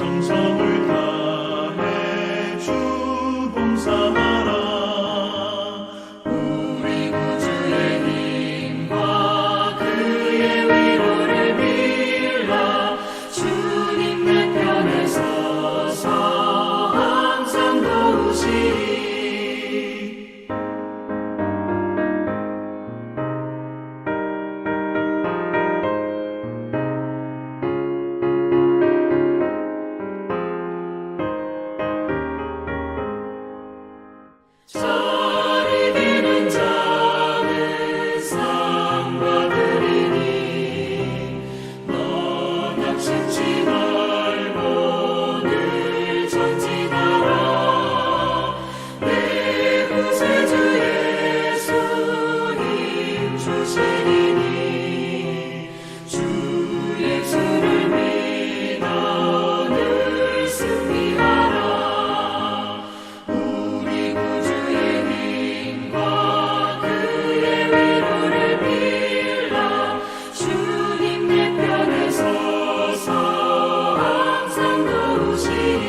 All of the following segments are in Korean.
정성을 다해 주 봉사하라. 우리 구주의 힘과 그의 위로를 빌라. 주님 내 편에 서서 항상 도우시리. 자리 비는 자는 상 받으리니 너 낙심치 말고 늘 전진하라. 내 구세주 예수 힘 주시리니 주 예수를 믿어 늘 승리하라. 우리 구주의 힘과 그의 위로를 빌라. 주님 내 편에 서서 항상 도우시리.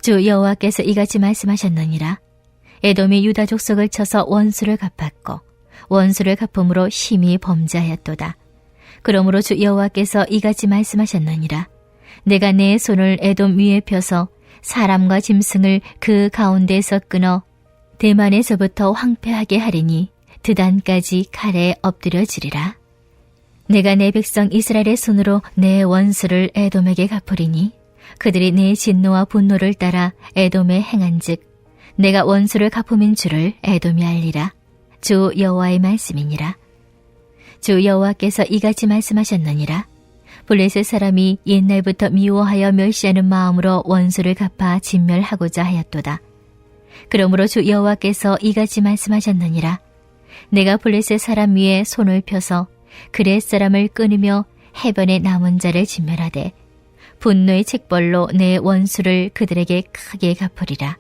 주 여호와께서 이같이 말씀하셨느니라. 에돔이 유다 족속을 쳐서 원수를 갚았고 원수를 갚음으로 심히 범죄하였도다. 그러므로 주 여호와께서 이같이 말씀하셨느니라. 내가 내 손을 에돔 위에 펴서 사람과 짐승을 그 가운데에서 끊어 대만에서부터 황폐하게 하리니 드단까지 칼에 엎드려지리라. 내가 내 백성 이스라엘의 손으로 내 원수를 에돔에게 갚으리니 그들이 내 진노와 분노를 따라 에돔에 행한즉 내가 원수를 갚음인 줄을 에돔이 알리라. 주 여호와의 말씀이니라. 주 여호와께서 이같이 말씀하셨느니라. 블레셋 사람이 옛날부터 미워하여 멸시하는 마음으로 원수를 갚아 진멸하고자 하였도다. 그러므로 주 여호와께서 이같이 말씀하셨느니라. 내가 블레셋 사람 위에 손을 펴서 그렛 사람을 끊으며 해변에 남은 자를 진멸하되 분노의 책벌로 내 원수를 그들에게 크게 갚으리라.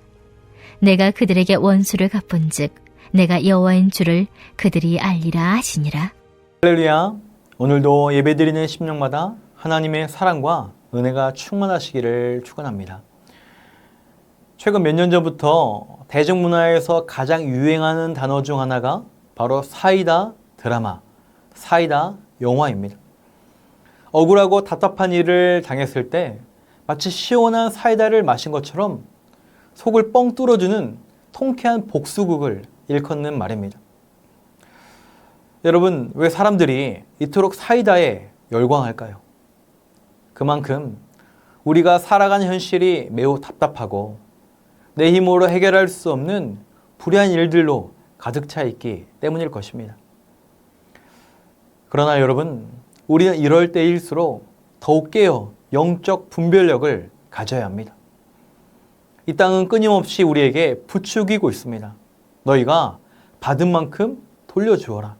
내가 그들에게 원수를 갚은즉 내가 여호와인 줄을 그들이 알리라 하시니라. 할렐루야. 오늘도 예배드리는 심령마다 하나님의 사랑과 은혜가 충만하시기를 축원합니다. 최근 몇 년 전부터 대중문화에서 가장 유행하는 단어 중 하나가 바로 사이다 드라마, 사이다 영화입니다. 억울하고 답답한 일을 당했을 때 마치 시원한 사이다를 마신 것처럼 속을 뻥 뚫어주는 통쾌한 복수극을 일컫는 말입니다. 여러분, 왜 사람들이 이토록 사이다에 열광할까요? 그만큼 우리가 살아가는 현실이 매우 답답하고 내 힘으로 해결할 수 없는 불의한 일들로 가득 차 있기 때문일 것입니다. 그러나 여러분, 우리는 이럴 때일수록 더욱 깨어 영적 분별력을 가져야 합니다. 이 땅은 끊임없이 우리에게 부추기고 있습니다. 너희가 받은 만큼 돌려주어라.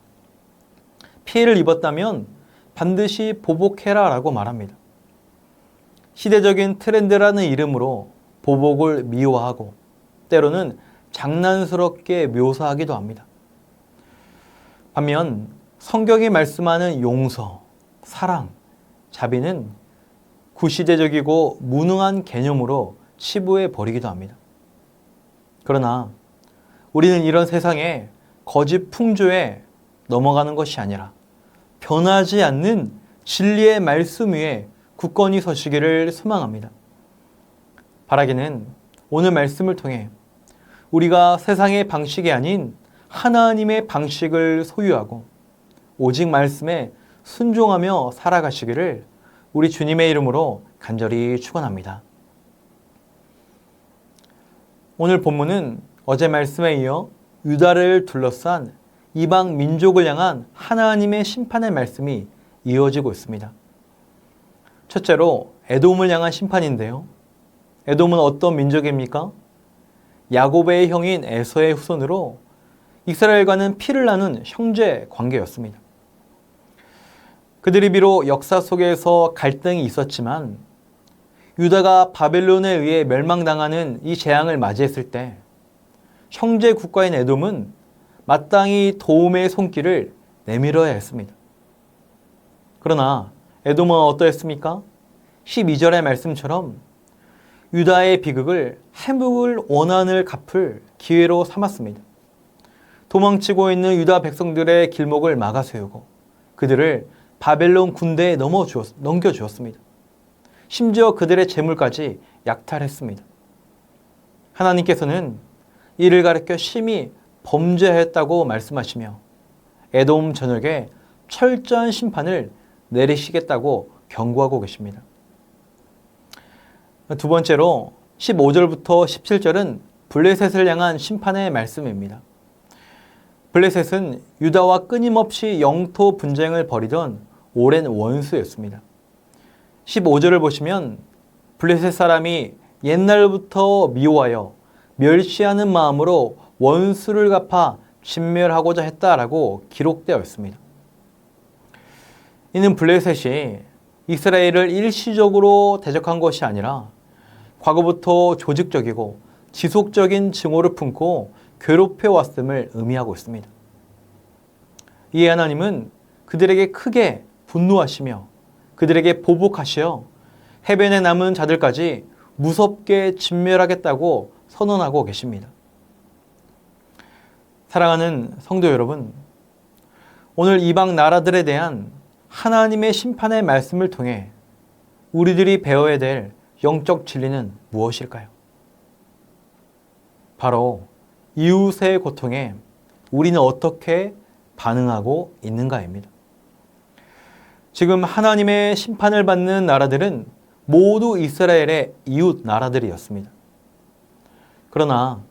피해를 입었다면 반드시 보복해라 라고 말합니다. 시대적인 트렌드라는 이름으로 보복을 미화하고 때로는 장난스럽게 묘사하기도 합니다. 반면 성경이 말씀하는 용서, 사랑, 자비는 구시대적이고 무능한 개념으로 치부해 버리기도 합니다. 그러나 우리는 이런 세상에 거짓 풍조에 넘어가는 것이 아니라 변하지 않는 진리의 말씀 위에 굳건히 서시기를 소망합니다. 바라기는 오늘 말씀을 통해 우리가 세상의 방식이 아닌 하나님의 방식을 소유하고 오직 말씀에 순종하며 살아가시기를 우리 주님의 이름으로 간절히 축원합니다. 오늘 본문은 어제 말씀에 이어 유다를 둘러싼 이방 민족을 향한 하나님의 심판의 말씀이 이어지고 있습니다. 첫째로 에돔을 향한 심판인데요. 에돔은 어떤 민족입니까? 야곱의 형인 에서의 후손으로 이스라엘과는 피를 나눈 형제 관계였습니다. 그들이 비록 역사 속에서 갈등이 있었지만 유다가 바벨론에 의해 멸망당하는 이 재앙을 맞이했을 때 형제 국가인 에돔은 마땅히 도움의 손길을 내밀어야 했습니다. 그러나 에돔은 어떠했습니까? 12절의 말씀처럼 유다의 비극을 해묵을 원한을 갚을 기회로 삼았습니다. 도망치고 있는 유다 백성들의 길목을 막아세우고 그들을 바벨론 군대에 넘겨주었습니다. 심지어 그들의 재물까지 약탈했습니다. 하나님께서는 이를 가리켜 심히 범죄했다고 말씀하시며 에돔 전역에 철저한 심판을 내리시겠다고 경고하고 계십니다. 두 번째로 15절부터 17절은 블레셋을 향한 심판의 말씀입니다. 블레셋은 유다와 끊임없이 영토 분쟁을 벌이던 오랜 원수였습니다. 15절을 보시면 블레셋 사람이 옛날부터 미워하여 멸시하는 마음으로 원수를 갚아 진멸하고자 했다라고 기록되어 있습니다. 이는 블레셋이 이스라엘을 일시적으로 대적한 것이 아니라 과거부터 조직적이고 지속적인 증오를 품고 괴롭혀왔음을 의미하고 있습니다. 이에 하나님은 그들에게 크게 분노하시며 그들에게 보복하시어 해변에 남은 자들까지 무섭게 진멸하겠다고 선언하고 계십니다. 사랑하는 성도 여러분, 오늘 이방 나라들에 대한 하나님의 심판의 말씀을 통해 우리들이 배워야 될 영적 진리는 무엇일까요? 바로 이웃의 고통에 우리는 어떻게 반응하고 있는가입니다. 지금 하나님의 심판을 받는 나라들은 모두 이스라엘의 이웃 나라들이었습니다. 그러나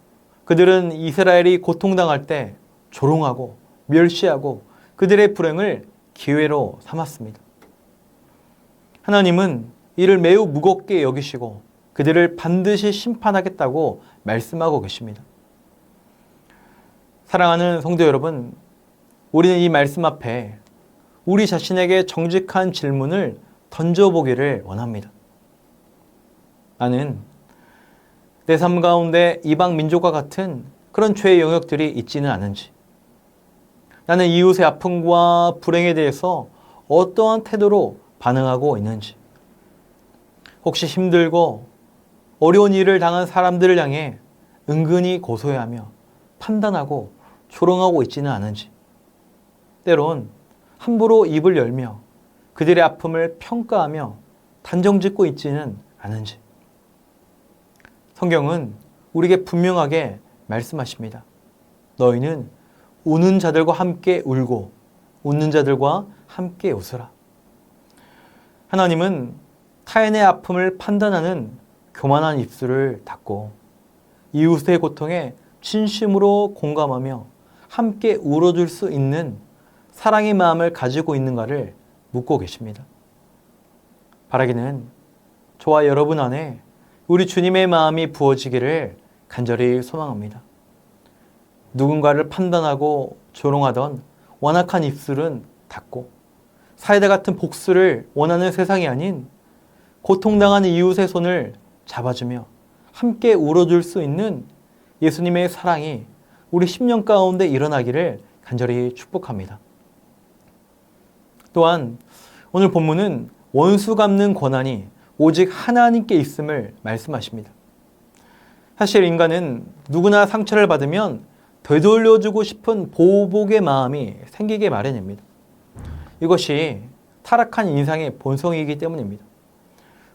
그들은 이스라엘이 고통당할 때 조롱하고 멸시하고 그들의 불행을 기회로 삼았습니다. 하나님은 이를 매우 무겁게 여기시고 그들을 반드시 심판하겠다고 말씀하고 계십니다. 사랑하는 성도 여러분, 우리는 이 말씀 앞에 우리 자신에게 정직한 질문을 던져보기를 원합니다. 나는 내 삶 가운데 이방 민족과 같은 그런 죄의 영역들이 있지는 않은지, 나는 이웃의 아픔과 불행에 대해서 어떠한 태도로 반응하고 있는지, 혹시 힘들고 어려운 일을 당한 사람들을 향해 은근히 고소해하며 판단하고 조롱하고 있지는 않은지, 때론 함부로 입을 열며 그들의 아픔을 평가하며 단정짓고 있지는 않은지. 성경은 우리에게 분명하게 말씀하십니다. 너희는 우는 자들과 함께 울고 웃는 자들과 함께 웃으라. 하나님은 타인의 아픔을 판단하는 교만한 입술을 닫고 이웃의 고통에 진심으로 공감하며 함께 울어줄 수 있는 사랑의 마음을 가지고 있는가를 묻고 계십니다. 바라기는 저와 여러분 안에 우리 주님의 마음이 부어지기를 간절히 소망합니다. 누군가를 판단하고 조롱하던 완악한 입술은 닫고 사이다 같은 복수를 원하는 세상이 아닌 고통당하는 이웃의 손을 잡아주며 함께 울어줄 수 있는 예수님의 사랑이 우리 심령 가운데 일어나기를 간절히 축복합니다. 또한 오늘 본문은 원수 갚는 권한이 오직 하나님께 있음을 말씀하십니다. 사실 인간은 누구나 상처를 받으면 되돌려주고 싶은 보복의 마음이 생기게 마련입니다. 이것이 타락한 인상의 본성이기 때문입니다.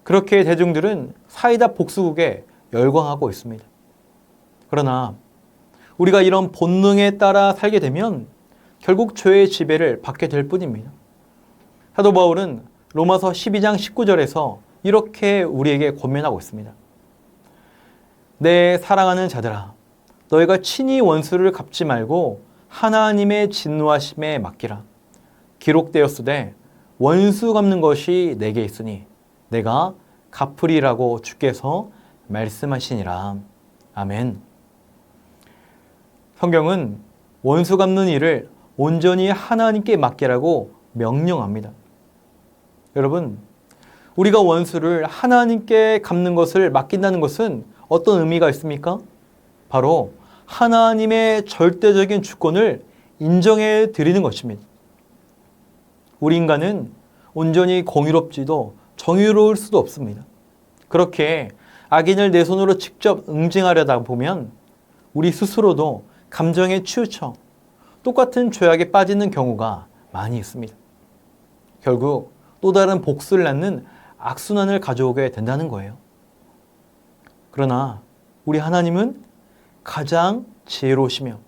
그렇게 대중들은 사이다 복수국에 열광하고 있습니다. 그러나 우리가 이런 본능에 따라 살게 되면 결국 죄의 지배를 받게 될 뿐입니다. 사도 바울은 로마서 12장 19절에서 이렇게 우리에게 권면하고 있습니다. 내 사랑하는 자들아, 너희가 친히 원수를 갚지 말고 하나님의 진노하심에 맡기라. 기록되었으되 원수 갚는 것이 내게 있으니 내가 갚으리라고 주께서 말씀하시니라. 아멘. 성경은 원수 갚는 일을 온전히 하나님께 맡기라고 명령합니다. 여러분, 우리가 원수를 하나님께 갚는 것을 맡긴다는 것은 어떤 의미가 있습니까? 바로 하나님의 절대적인 주권을 인정해 드리는 것입니다. 우리 인간은 온전히 공의롭지도 정의로울 수도 없습니다. 그렇게 악인을 내 손으로 직접 응징하려다 보면 우리 스스로도 감정에 치우쳐 똑같은 죄악에 빠지는 경우가 많이 있습니다. 결국 또 다른 복수를 낳는 악순환을 가져오게 된다는 거예요. 그러나 우리 하나님은 가장 지혜로우시며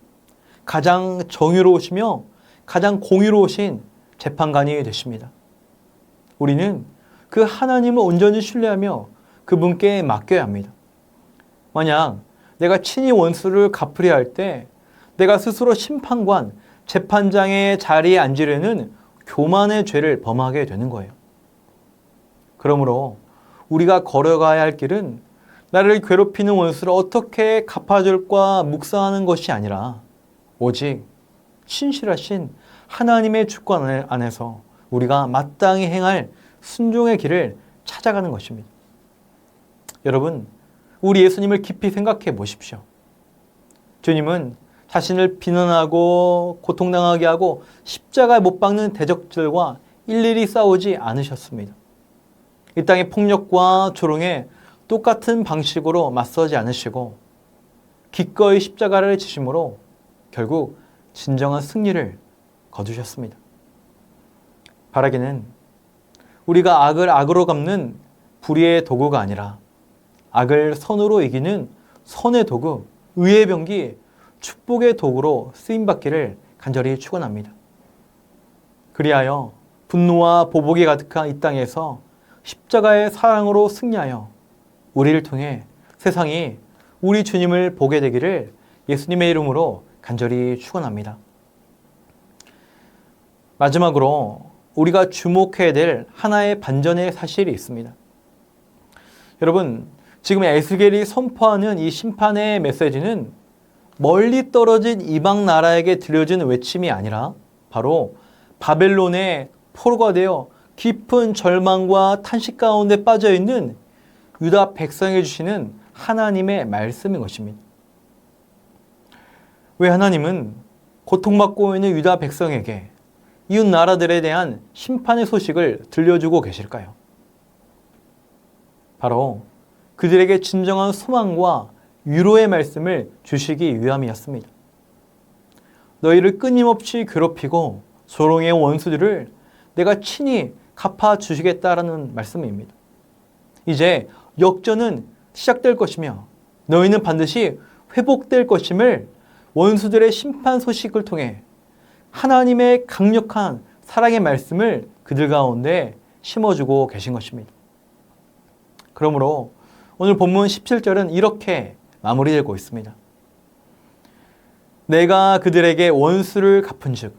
가장 정의로우시며 가장 공의로우신 재판관이 되십니다. 우리는 그 하나님을 온전히 신뢰하며 그분께 맡겨야 합니다. 만약 내가 친히 원수를 갚으려 할 때 내가 스스로 심판관, 재판장의 자리에 앉으려는 교만의 죄를 범하게 되는 거예요. 그러므로 우리가 걸어가야 할 길은 나를 괴롭히는 원수를 어떻게 갚아줄까 묵상하는 것이 아니라 오직 신실하신 하나님의 주권 안에서 우리가 마땅히 행할 순종의 길을 찾아가는 것입니다. 여러분, 우리 예수님을 깊이 생각해 보십시오. 주님은 자신을 비난하고 고통당하게 하고 십자가에 못 박는 대적들과 일일이 싸우지 않으셨습니다. 이 땅의 폭력과 조롱에 똑같은 방식으로 맞서지 않으시고 기꺼이 십자가를 지심으로 결국 진정한 승리를 거두셨습니다. 바라기는 우리가 악을 악으로 갚는 불의의 도구가 아니라 악을 선으로 이기는 선의 도구, 의의 병기, 축복의 도구로 쓰임받기를 간절히 축원합니다. 그리하여 분노와 보복이 가득한 이 땅에서 십자가의 사랑으로 승리하여 우리를 통해 세상이 우리 주님을 보게 되기를 예수님의 이름으로 간절히 축원합니다. 마지막으로 우리가 주목해야 될 하나의 반전의 사실이 있습니다. 여러분, 지금 에스겔이 선포하는 이 심판의 메시지는 멀리 떨어진 이방 나라에게 들려진 외침이 아니라 바로 바벨론의 포로가 되어 깊은 절망과 탄식 가운데 빠져있는 유다 백성에 주시는 하나님의 말씀인 것입니다. 왜 하나님은 고통받고 있는 유다 백성에게 이웃 나라들에 대한 심판의 소식을 들려주고 계실까요? 바로 그들에게 진정한 소망과 위로의 말씀을 주시기 위함이었습니다. 너희를 끊임없이 괴롭히고 조롱해 온 원수들을 내가 친히 갚아주시겠다라는 말씀입니다. 이제 역전은 시작될 것이며 너희는 반드시 회복될 것임을 원수들의 심판 소식을 통해 하나님의 강력한 사랑의 말씀을 그들 가운데 심어주고 계신 것입니다. 그러므로 오늘 본문 17절은 이렇게 마무리되고 있습니다. 내가 그들에게 원수를 갚은 즉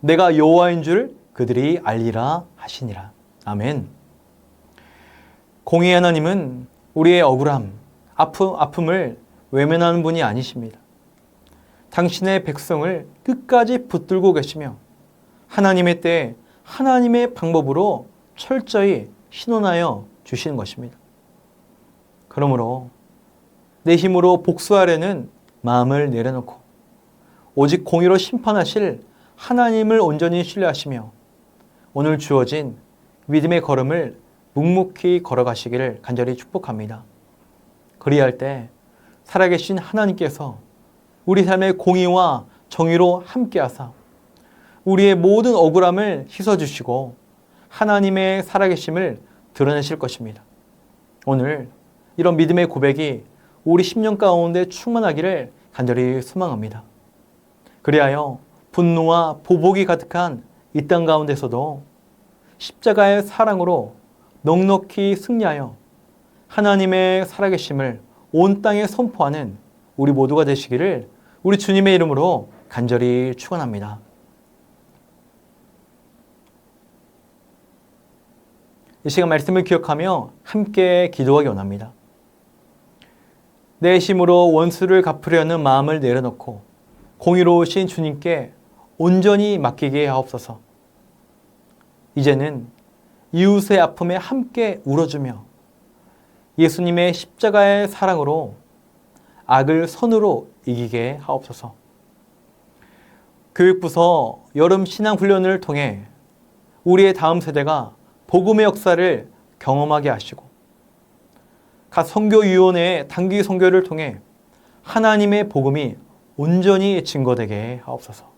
내가 여호와인 줄 그들이 알리라 하시니라. 아멘. 공의의 하나님은 우리의 억울함, 아픔을 외면하는 분이 아니십니다. 당신의 백성을 끝까지 붙들고 계시며 하나님의 때에 하나님의 방법으로 철저히 신원하여 주시는 것입니다. 그러므로 내 힘으로 복수하려는 마음을 내려놓고 오직 공의로 심판하실 하나님을 온전히 신뢰하시며 오늘 주어진 믿음의 걸음을 묵묵히 걸어가시기를 간절히 축복합니다. 그리할 때 살아계신 하나님께서 우리 삶의 공의와 정의로 함께하사 우리의 모든 억울함을 씻어주시고 하나님의 살아계심을 드러내실 것입니다. 오늘 이런 믿음의 고백이 우리 심령 가운데 충만하기를 간절히 소망합니다. 그리하여 분노와 보복이 가득한 이 땅 가운데서도 십자가의 사랑으로 넉넉히 승리하여 하나님의 살아계심을 온 땅에 선포하는 우리 모두가 되시기를 우리 주님의 이름으로 간절히 축원합니다. 이 시간 말씀을 기억하며 함께 기도하기 원합니다. 내 힘으로 원수를 갚으려는 마음을 내려놓고 공의로우신 주님께 온전히 맡기게 하옵소서. 이제는 이웃의 아픔에 함께 울어주며 예수님의 십자가의 사랑으로 악을 선으로 이기게 하옵소서. 교육부서 여름 신앙훈련을 통해 우리의 다음 세대가 복음의 역사를 경험하게 하시고 각 선교위원회의 단기 선교를 통해 하나님의 복음이 온전히 증거되게 하옵소서.